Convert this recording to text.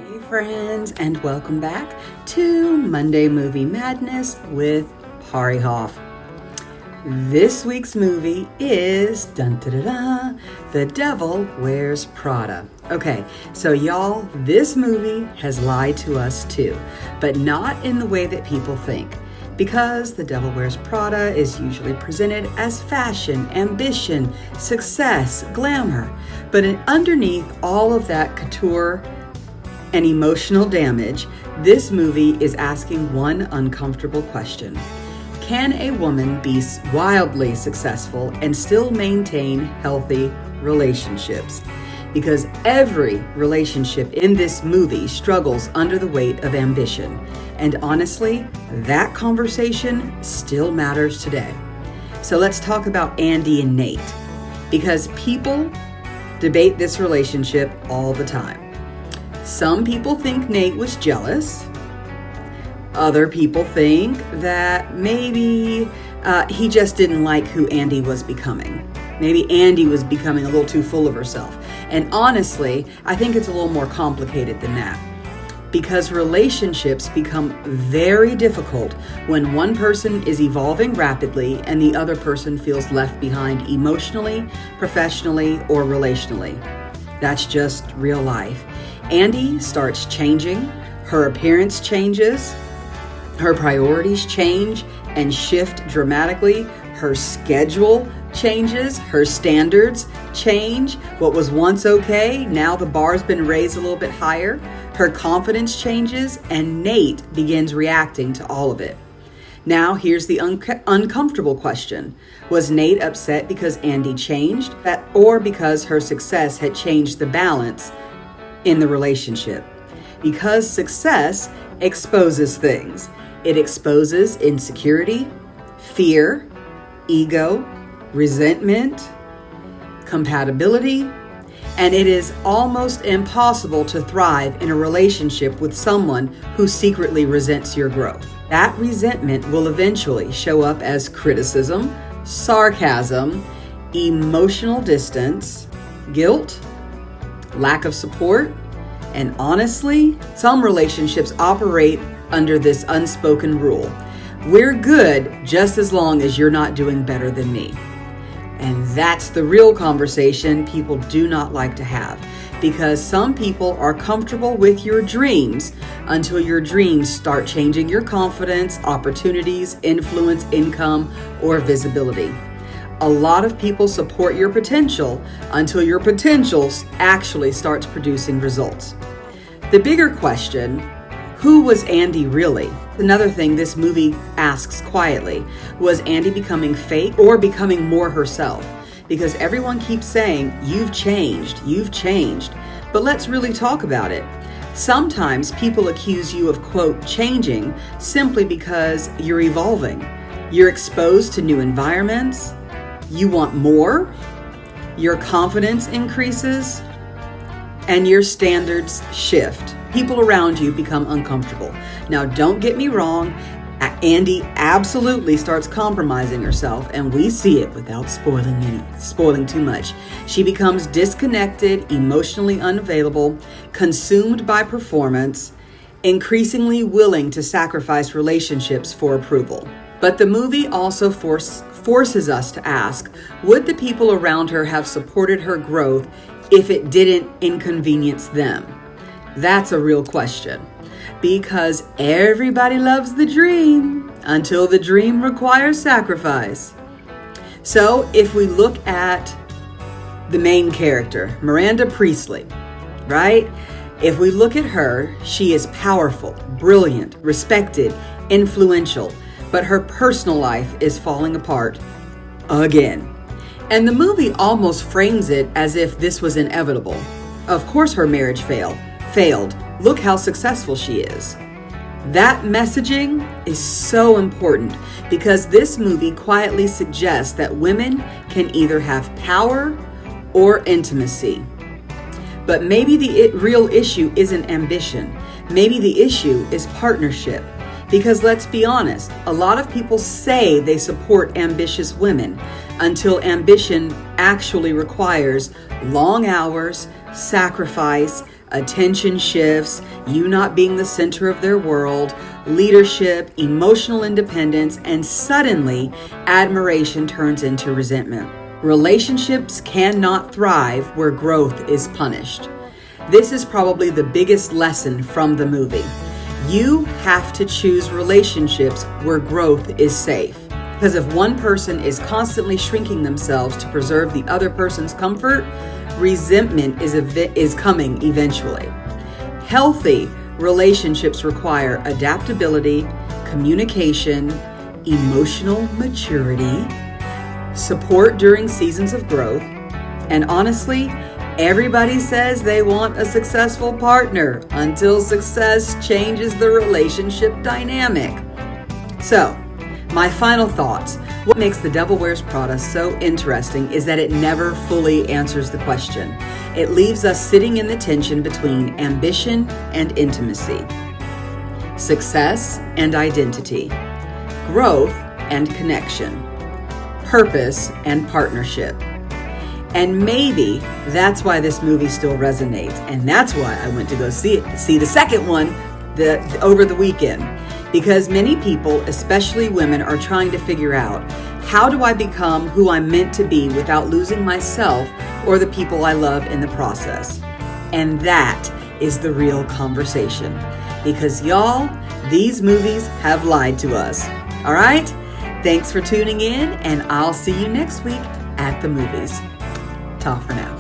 Hey friends, and welcome back to Monday Movie Madness with Parrihoff. This week's movie is The Devil Wears Prada. Okay, so y'all, this movie has lied to us too, but not in the way that people think. Because The Devil Wears Prada is usually presented as fashion, ambition, success, glamour. But underneath all of that couture and emotional damage, this movie is asking one uncomfortable question. Can a woman be wildly successful and still maintain healthy relationships? Because every relationship in this movie struggles under the weight of ambition. And honestly, that conversation still matters today. So let's talk about Andy and Nate, because people debate this relationship all the time. Some people think Nate was jealous. Other people think that maybe he just didn't like who Andy was becoming. Maybe Andy was becoming a little too full of herself. And honestly, I think it's a little more complicated than that. Because relationships become very difficult when one person is evolving rapidly and the other person feels left behind emotionally, professionally, or relationally. That's just real life. Andy starts changing, her appearance changes, her priorities change and shift dramatically, her schedule changes, her standards change. What was once okay, now the bar's been raised a little bit higher. Her confidence changes, and Nate begins reacting to all of it. Now, here's the uncomfortable question. Was Nate upset because Andy changed, or because her success had changed the balance in the relationship? Because success exposes things. It exposes insecurity, fear, ego, resentment, compatibility, and it is almost impossible to thrive in a relationship with someone who secretly resents your growth. That resentment will eventually show up as criticism, sarcasm, emotional distance, guilt, lack of support, and honestly, some relationships operate under this unspoken rule. We're good just as long as you're not doing better than me. And that's the real conversation people do not like to have, because some people are comfortable with your dreams until your dreams start changing your confidence, opportunities, influence, income, or visibility. A lot of people support your potential until your potential actually starts producing results. The bigger question, who was Andy really? Another thing this movie asks quietly, was Andy becoming fake or becoming more herself? Because everyone keeps saying, you've changed. But let's really talk about it. Sometimes people accuse you of, quote, changing simply because you're evolving. You're exposed to new environments. You want more. Your confidence increases. And your standards shift. People around you become uncomfortable. Now, don't get me wrong, Andy absolutely starts compromising herself, and we see it without spoiling too much. She becomes disconnected, emotionally unavailable, consumed by performance, increasingly willing to sacrifice relationships for approval. But the movie also forces us to ask, would the people around her have supported her growth if it didn't inconvenience them? That's a real question, because everybody loves the dream until the dream requires sacrifice. So if we look at the main character, Miranda Priestly, right? If we look at her, she is powerful, brilliant, respected, influential, but her personal life is falling apart again. And the movie almost frames it as if this was inevitable. Of course her marriage failed. Look how successful she is. That messaging is so important because this movie quietly suggests that women can either have power or intimacy. But maybe the real issue isn't ambition. Maybe the issue is partnership. Because let's be honest, a lot of people say they support ambitious women until ambition actually requires long hours, sacrifice, attention shifts, you not being the center of their world, leadership, emotional independence, and suddenly admiration turns into resentment. Relationships cannot thrive where growth is punished. This is probably the biggest lesson from the movie. You have to choose relationships where growth is safe. Because if one person is constantly shrinking themselves to preserve the other person's comfort, resentment is coming eventually. Healthy relationships require adaptability, communication, emotional maturity, support during seasons of growth, and honestly, everybody says they want a successful partner until success changes the relationship dynamic. So, my final thoughts. What makes The Devil Wears Prada so interesting is that it never fully answers the question. It leaves us sitting in the tension between ambition and intimacy, success and identity, growth and connection, purpose and partnership. And maybe that's why this movie still resonates. And that's why I went to go see the second one over the weekend. Because many people, especially women, are trying to figure out, how do I become who I'm meant to be without losing myself or the people I love in the process? And that is the real conversation. Because y'all, these movies have lied to us. All right? Thanks for tuning in, and I'll see you next week at the movies. Ta for now.